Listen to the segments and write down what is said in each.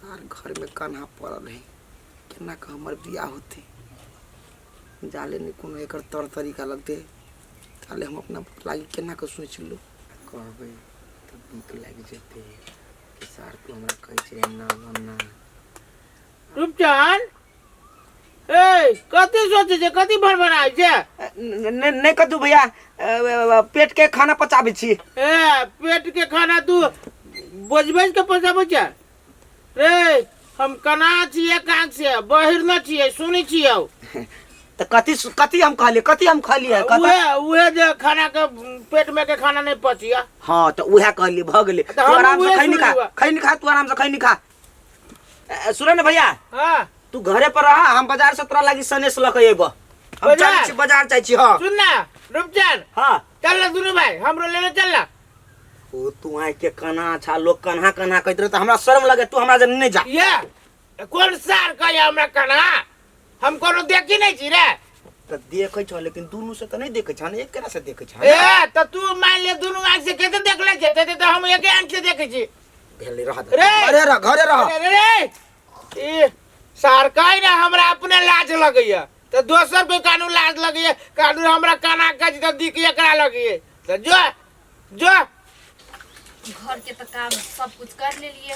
सार घर में कान्हा पड़ल है केना का हमर बियाह होते जाले नहीं कोनो एकर तौर तरीका लगते ताले हम अपना लागी केना का सोच लो कहबे तो नीक लाग जेते कि सार तू हमरा कह छे ना ना रूपचान ए कथी सोचे छे कथी भरभराई छे नहीं कदू भैया पेट के खाना पचाबे छी ए पेट के खाना तू बोझ के पचाबे छे रे हम कना छिए कांग से बहिर न छिए सुनी छिए त कथी हम खा लिए उहे जे खाना के पेट में के खाना नहीं पचिया हां त उहे कहली भ गेले तू आराम से खैनी खा तू आराम से खैनी खा सुन न भैया हां तू घरे पर रहा हम बाजार से तोरा लागी सनेस लक एबो हम चल छी बाजार जाय छी हां सुन ना रूपचंद हां चल ना दुनु भाई हमरो लेले चल ना ओ तू आइ के कना अच्छा लोग कन्हा कन्हा कहत रहे त हमरा शर्म लगे तू हमरा जन नहीं जा ये कौन सार कहे हमरा कन्हा हम कोनो देखी नहीं छी रे त देखै छ लेकिन दुनु से त नहीं देखै छ ने एकरा से देखै छ ए त तू मान ले दुनु आंख से केते देख ले जेते त हम एके आंख से देखै छी भेले रह घरे रह रे ए सार कहे ना हमरा अपने लाज लगैया त दोसर कोई कानून लाज लगैया कानून हमरा काना कज त दिख एकरा लगैया त जो घर के तो काम सब कुछ कर ले लिए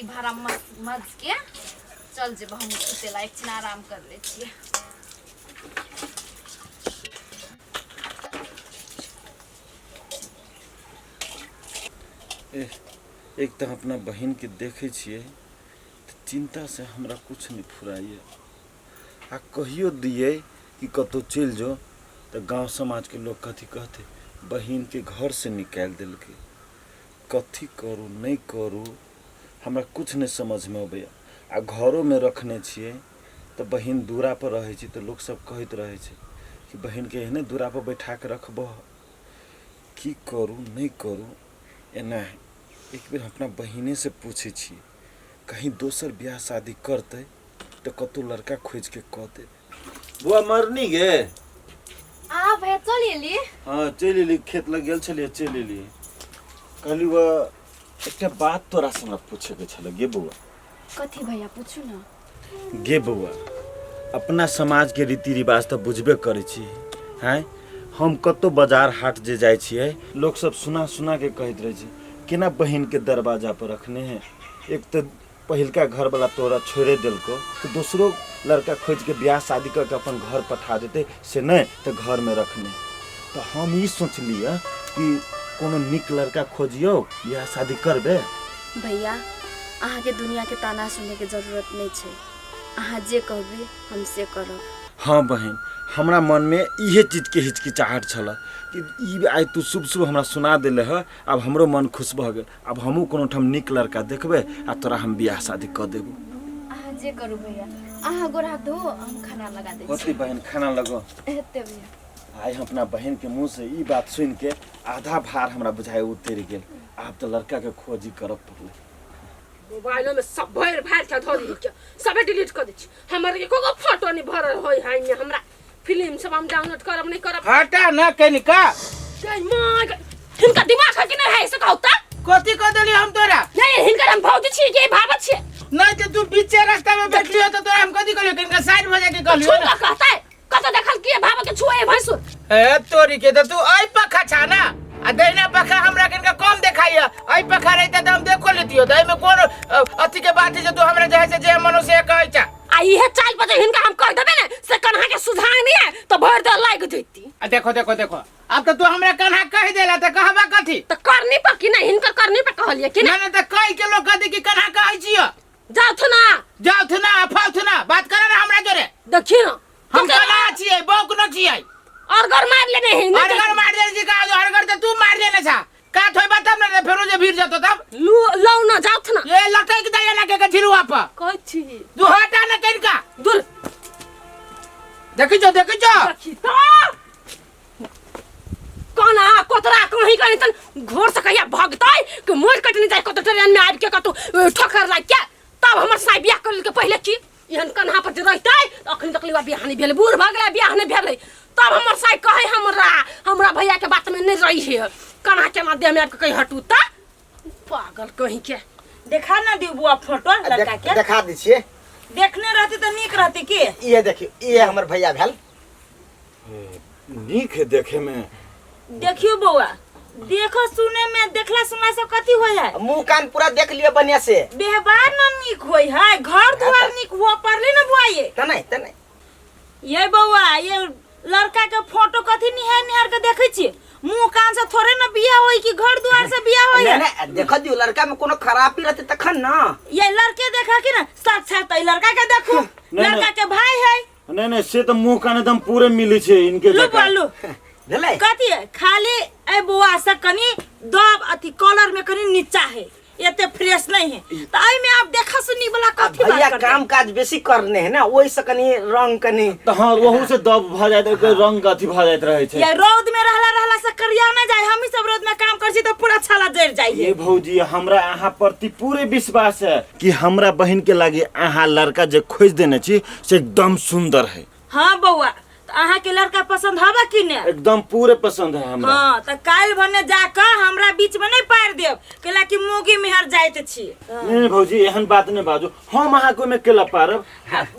ई भाड़ा मज के चल जे हम सुतेला एक छिन आराम कर ले छिए एक तो अपना बहन के देखे छिए तो चिंता से हमरा कुछ नहीं फुराइए आ कहियो दिए कि कतो चल जो तो गांव समाज के लोग कथी कहते बहन के घर से निकाल दिल के कथी करू नहीं करू हमरा कुछ नहीं समझ में आबे आ घरों में रखने छिए तो बहन दूरा पर रहे छी तो लोग सब कहत रहे छे कि बहन के एहने दूरा पर बैठा के रखबो की करू नहीं करू एना एक बेर अपना बहिने से पूछे छी कहीं दोसर ब्याह शादी करते तो कतो लड़का खोज के कह दे बुआ मरनी गे आ भैया चलिए हां चलिए खेत लग गेल छलिए चलिए कहली वो एकटा बात तोरा से पूछे के छले गे बुआ कथी भैया पूछू ना गे बुआ अपना समाज के रीति रिवाज तो बुझबे करे छी हैं हम कतो बाजार हाट जे जाय छिए लोग सब सुना के कहत रहे छी केना बहन के दरवाजा पर रखने हैं एक तो पहिलका घर वाला तोरा छोड़े दिल को तो दूसरो लड़का खोज के ब्याह शादी करके अपन घर पठा देते से नहीं तो घर में रखने तो हम ये सोच लिया कि कोनो निक लड़का खोजियो ब्याह शादी करबे भैया अहाँ के दुनिया के ताना सुने के जरूरत नहीं छे अहाँ जे कहबे हम से करब हाँ बहन हमरा मन में इहे चीज के हिचकिचाहट छला कि ई आई तू शुभ हमरा सुना देले ह अब हमरो मन खुश भ गेल अब हमहू कोनो ठम निक लड़का देखबे आ तोरा हम ब्याह शादी क देबो अहाँ जे करू भैया अहाँ गोरा धो हम खाना लगा दे कथी बहन खाना लगो एते भैया आई हम अपना बहन के मुंह से ई बात सुन के आधा भार हमरा बुझाए उतर गेल अब तो लड़का के खोजी करब पड़ले मोबाइल में सब भर भार के धो दी के सब डिलीट कर दी हमर के कोगो फोटो नहीं भरल होय हाय में हमरा फिल्म सब हम डाउनलोड करब नहीं करब हटा ना कनिका गई मां हिनका दिमाग है कि नहीं है से कहता कथी कह देली हम तोरा नहीं हिनका हम भौजी छी के भाबत छी नहीं तो तू बीचे रास्ता में बैठली हो तो तोरा हम कथी कहलियो किनका साइड में जाके कहलियो ना कहता है कत देखल के भाब के छुए भैंसुर ए तोरी के तो तू आई पखा छा ना आ दैना पखा हमरा किनका कम देखाइया आई पखा रहता तो हम देखो लेतियो दई में कोन अथी के बात है जो तू हमरा जहे से जे मनो से कहै छ आई है चाल पर हिनका हम कर देबे ना से कन्हा के सुधार नहीं है तो भर दे लाग देती देखो अब तो तू हमरा कन्हा कह देला त कहबा कथी तो करनी पर कि नहीं हिनका करनी पर कहलिए कि ना त कह के लोग कथी कि कन्हा कहै छियो जाओ थना फालतू ना बात करे ना हमरा जोरे देखिए ना हम कन्हा छियै बौक न छियै और घर मार लेने हैं और घर मार दे जी का और घर त तू मार देने छा का थोय बता ना फेरो जे भीड़ जतो तब लो ना जाओ थना ये लटक दे ना के छिरुआ पर कहै छी तू हटा ना कनका दूर देखि जो देखि तो कना कोतरा कहीं कहीं तन घर से कहिया भगतै कि मोर कटनी जाय कत ट्रेन में आबि के कत ठोकर लाग के तब हमर साई बियाह कर के पहले की एहन कन्हा पर रहतै अखन तक लिवा बियाह नहीं भेल बूढ़ भ गेलै बियाह नहीं भेलै तब हमर साई कहे हमरा भैया के बात में नहीं रही है कन्हा के ना दे में आबि के कहीं हटू त पागल कहीं के देखा ना दी बुआ फोटो लड़का के देखा दी छिए। देखने रहती तो नीक रहती की। ये देखियो ये हमर भैया भेल। नीक है देखे में। देखियो बउआ देखो सुने में देखला सुनला से कथी होय है मुंह कान पूरा देख लियो बढ़िया से। व्यवहार न नीक होय है घर द्वार नीक हुआ पड़ले न बुआ ये तने ये बउआ ये लड़का के फोटो कथी निहार निहार के देखे छी मुंह कान से थोड़े न बियाह होई कि घर द्वार से बियाह होई है। नहीं देखो दियो लड़का में कोनो खराबी रहते तखन ना। ये लड़के देखा कि ना साक्षात लड़का के देखो लड़का के भाई है। नहीं से तो मुंह कान एकदम पूरे मिली छे इनके लो देखा। बोलो भेलै कथी है खाली ए बुआ से कनी दब अथी कलर में कनी नीचा है एते फ्रेश नहीं है तो आई में आप देखा सुनी वाला कथी भैया बात काम काज बेसी करने है ना ओइ से कनी रंग कनी तो हाँ वहू से दब भ जाए तो रंग अथी भ जात रहे छे। ये रौद में रहला से करिया न जाए हम ही सब रौद में काम कर छी तो पूरा छाला जड़ जाइए। ये भौजी हमरा अहाँ प्रति पूरे विश्वास है कि हमरा बहन के लागे अहाँ लड़का जे खोज देने छी से एकदम सुंदर है। हाँ बउआ तो अहाँ के लड़का पसंद हवा कि ने एकदम पूरे पसंद है हमरा। हाँ तो काल भने जाकर हमरा बीच में नहीं पार देब केला कि मोगी मेहर जाइत छी। नहीं भौजी एहन बात नहीं बाजू हम अहाँ को में केला पारब।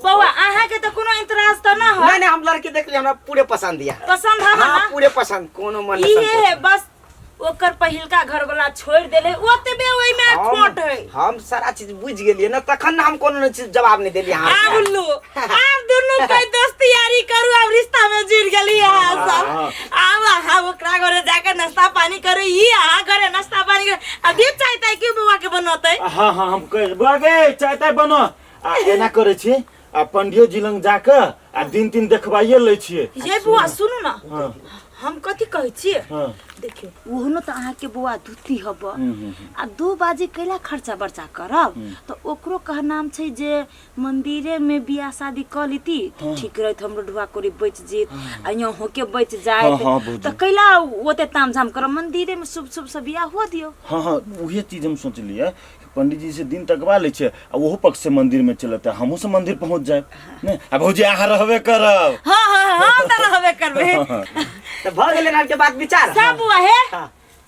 बउआ अहाँ के तो कोनो इंतराज तो ना हो। नहीं हम लड़की देख लिए हमरा पूरे पसंद दिया। पसंद हवा हां ना पूरे पसंद कोनो मन ये बस ओकर पहिलका घर वाला छोड़ देले ओतबे ओइ में खोट है। हम सारा चीज बुझ गेलिए ना तखन हम कोनो चीज जवाब नहीं देलिए। हां आ उल्लू आप दोनों कोई दोस्ती यारी करू अब रिश्ता में जुड़ गेली है सब। आव ओकरा घरे जाके नाश्ता पानी करे ई आ घरे नाश्ता पानी करे अभी चाहता कि बुआ के बनोते। हां हम कह बुआ के चाहता बनो आ एना करे छी आ पंडियो जी लंग जाके आ दिन देखबाइए ले छिए। ये बुआ सुनु ना हम कथी कहै छिए देखियो ओहनो त अहाँ के बुआ धुती हब आ 2 बाजी कैला खर्चा बर्चा करब तो ओकरो कह नाम छै जे मंदिरे में बियाह शादी क लीती ठीक रहत हमरो ढुआ कोरी बच जेत आ यो होके बच जाए तो कैला ओते तामझाम करब मंदिरे में शुभ शुभ से बियाह हो दियो। हां उहे चीज हम सोचलिए पंडित जी से दिन तकवा ले छे आ ओहो पक्ष से मंदिर में चलते हमहू से मंदिर पहुंच जाए ने आ भौजी अहाँ रहबे करब। हां हम त रहबे करबे तो भ गेले ना के बात विचार सब बुआ है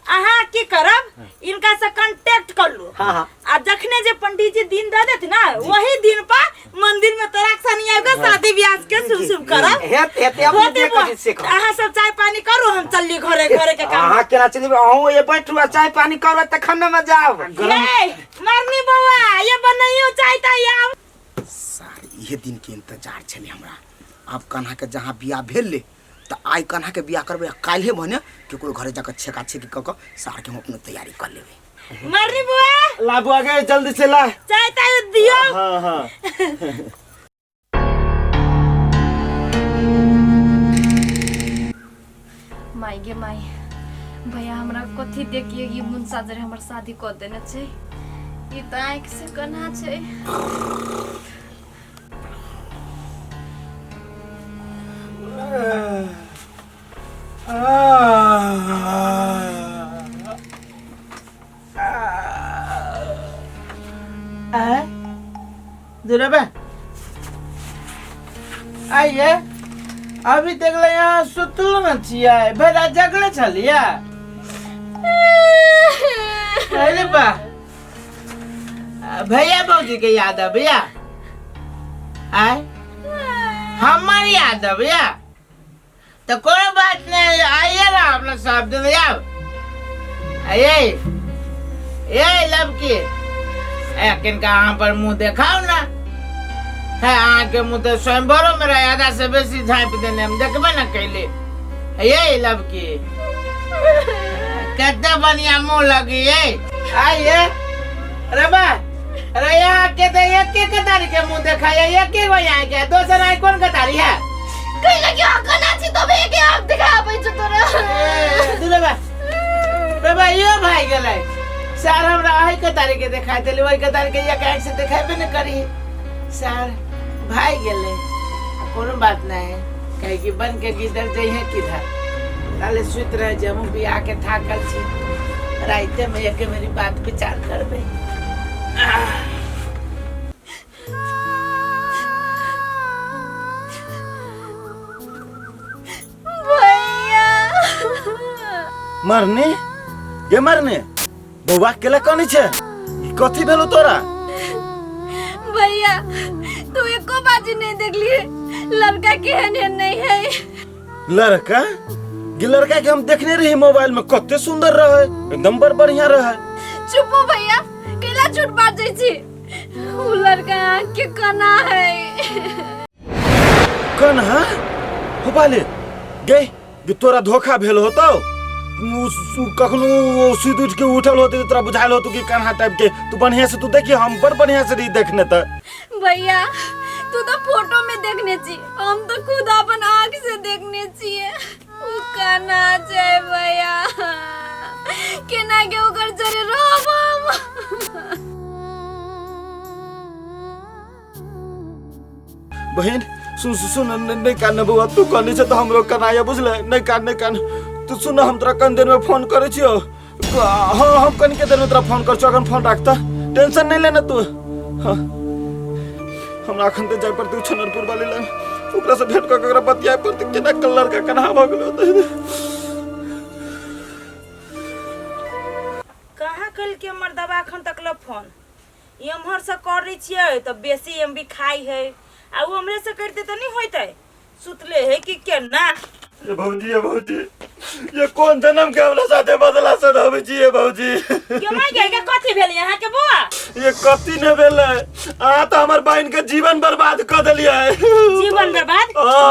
अहाँ की करब इनका से कांटेक्ट कर लो। हां आ जखने जे पंडित जी दिन दे देत ना वही दिन पर मंदिर में तोरा सनी आके शादी ब्याह के शुभ करब हेते अपने देखो जी से अहाँ सब चाय पानी करो हम चलली घरे के काम। हां केना चली अहू ये बैठू चाय पानी करब तखन में जाब। ये मरनी बउआ ये बनाइयो चाय ता आव सारी ये दिन के इंतजार छले हमरा। अब कन्हा के जहां बियाह भेल ले तो आई कन्हा के बियाह करबे काल्हे भने केकरो घरे जाकर छेका छेकी क सार के हम अपने तैयारी कर लेबे। मरनी बुआ ला बुआ के जल्दी से ला चाय ता दियो। हां माई गे माई भैया हमरा कथी देखिए कि मुंसा जरे हमर शादी कर देने छै ई त आंख से कन्हा छै। दुरबा आइए अभी तक ले यहाँ सुतल न छियै भरा जगले छलिया। अरे बा भैया भौजी के याद है भैया आय हमारी याद है भैया तो कोई बात नहीं आइए ना अपना सब दिन जाओ आइए ये लबकी किनका यहाँ पर मुंह दिखाओ ना है आके मुंह तो स्वयंवरों में रहा आधा से बेसी झाँप देने हम देखबे ना कैले ये लबकी कितना बढ़िया मुंह लगी है आइए अरे बा अरे यहाँ के तो एक एक कतारी के मुंह देखा है एक एक यहाँ के दोसर आई कौन कतारी है कहीं लगी आंखना छी तबे के आंख दिखाबै छ तोरा दुलबा बाबा यो भाई गेलै सार हमरा आही कतारी के दिखाई देले वही कतारी के एक आंख से दिखाबे न करी सार भाई गेले कोनो बात नहीं कहे कि बन के गिदर जइहे किधर ताले सुत रहे जब भी आके थाकल छी राइते में एक मेरी बात विचार करबे। मरने ये मरने बउआ केला कोनी छे कथी भेलो तोरा? भैया तू एको बाजी नहीं देख लिए, लड़का केहन एहन नहीं है। लड़का ये लड़का के हम देखने रही मोबाइल में, कते सुंदर रहे, एकदम बड़ बढ़िया रहे। चुप हो भैया, केला झूठ बात जाइ छी। वो लड़का आँख के कना है। कन्हा हो बाले गे कि तोरा धोखा भेल होतो, कखनो सुध उठ के उठल होते तोरा बुझाइल होतो कि कन्हा टाइप के। तू बढ़िया से तू देखिए, हम बड़ बढ़िया से रही देखने त। भैया तू तो फोटो में देखने छी, हम तो खुद अपन आँख से देखने छिए। उ कना छै भैया, केना के ओकर जरे रहब हम। बहन सुन सुन नहीं कान बउआ, तू कहने से तो हमरो कनाया बुझले। नहीं कान तू सुन, हम तोरा कन देर में फोन करे छियो। हाँ हम कन के देर में तोरा फोन कर छियो, अखन फोन रखता, टेंशन नहीं लेना तू। हाँ हमरा अखन ते जाय पड़ते छनरपुर वाले लाइन, ओकरा से भेंट क के ओकरा बतियाए पड़ते केना कलर का कन्हा भ गेलो। कहाँ कल के मर्दबा अखन तक लो फोन एम्हर से करै छियै त बेसी एमबी खाई है, आ वो हमरे से करते त नहीं होइतै, सुतले है कि केना। ये भौजी ये कौन जन्म के हमरा साथे बदला से रहबे छी। ये भौजी के माय के कथि भेल यहाँ के बुआ? ये कथि न भेलै, आ त हमर बहन के जीवन बर्बाद क देलिए। जीवन बर्बाद?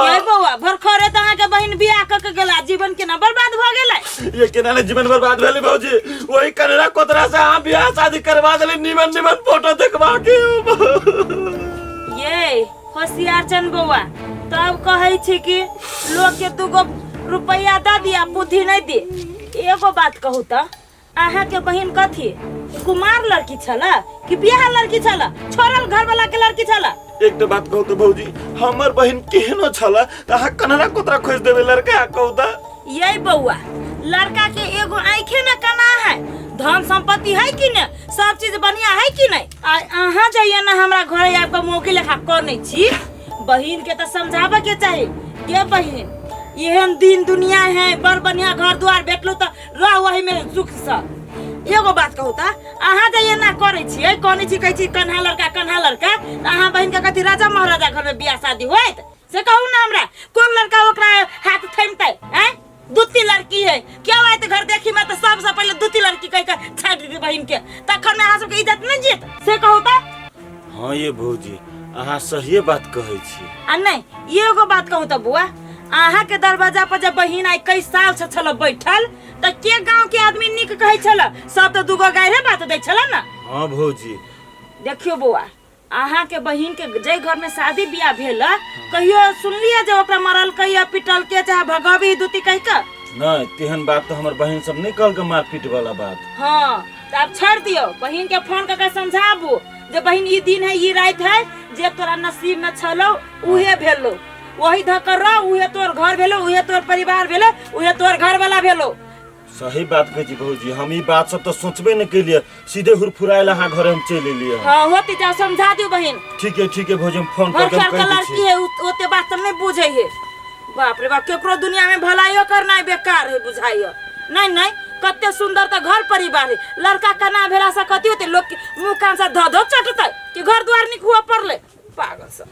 ये बुआ भर खरे त अहाँ के बहन बियाह क के गेला, जीवन केना बर्बाद भ गेलै? ये केना ने जीवन बर्बाद भेलै भौजी, वही कनेरा कोतरा से हम बियाह शादी करवा देली, निमन फोटो देखबा के। ये होशियार चन बउआ, तब कहै छी कि लोग के दूगो रुपया द दिया, बुद्धि नहीं दे। एगो बात कहू त, अहाँ के बहन कथी कुमार लड़की छला कि बियाह लड़की छला, छोड़ल घर वाला के लड़की छला? एक तो बात कहू तो भौजी, हमर बहन केहनो छला त अहाँ कनेरा कोतरा खोज देबे लड़का कहू त। यही बउआ, लड़का के एगो आंखे में कना है, धन संपत्ति है कि न, सब चीज बढ़िया है कि नहीं। अहाँ जाइए ना हमरा घरे आब के मौके लेखा करने छी, बहन के तो समझावे के चाहिए। के बहन एहन दिन दुनिया है, बड़ बढ़िया घर द्वार भेटलो तो रह वही में सुख से। एगो बात कहू त, अहाँ जाइए ना करे छियै, कहने छी कहै छी कन्हा लड़का त अहाँ बहन के कथी राजा महाराजा घर में बियाह शादी होइत से कहू ना हमरा। कोन लड़का ओकरा हाथ थमतै हैं? दूती लड़की है, क्या आए तो घर देखी मैं तो सबसे पहले दूती लड़की कह के छाड़ दी बहन के, तखन में अहाँ सबके इज्जत नहीं जीत से कहू त। हाँ ये भौजी अहाँ सही बात कहै छी। आ नहीं ये एगो बात कहू त बुआ, अहाँ के दरवाजा पर जब बहिन आई कई साल से छल बैठल त के गांव के आदमी निक कहै छल, सब तो दुगो गायरे बात दै छल ना। हाँ भौजी देखियो बुआ, अहाँ के बहिन के जे घर में शादी बियाह भेल, कहियो सुनलिए जे ओकरा मरल कहिया पिटल के चाहे भगवी दूती कह के? नहीं तेहन बात तो हमर बहन सब नहीं कहल के मारपीट वाला बात। हाँ तो आप छोड़ दियो, बहन के फोन करके समझाबू जे बहन ई दिन है, ई रात है, जे तोरा नसीब में छलो उहे भेलो, वही धकर रह, उहे तोर घर भेलो, उहे तोर परिवार भेलो, उहे तोर घर वाला भेलो। सही बात कहै छी भौजी, हम ई बात सब तो सोचबे न केलिए, सीधे हुरफुराइल अहाँ घर हम चल एलिए। हां होती जा समझा दियो बहन। ठीक है भौजी हम फोन करके कह दै छी। लड़की है ओते बात सब नहीं बुझै है, बाप रे बाप, केकरो दुनिया में भलाइयो करना बेकार है बुझाइयो। नहीं कते सुंदर त घर परिवार है, लड़का कना भेला से कथि होते, लोग के मुंह कान से धो चटतै कि घर द्वार निक हुआ पड़ले, पागल सब।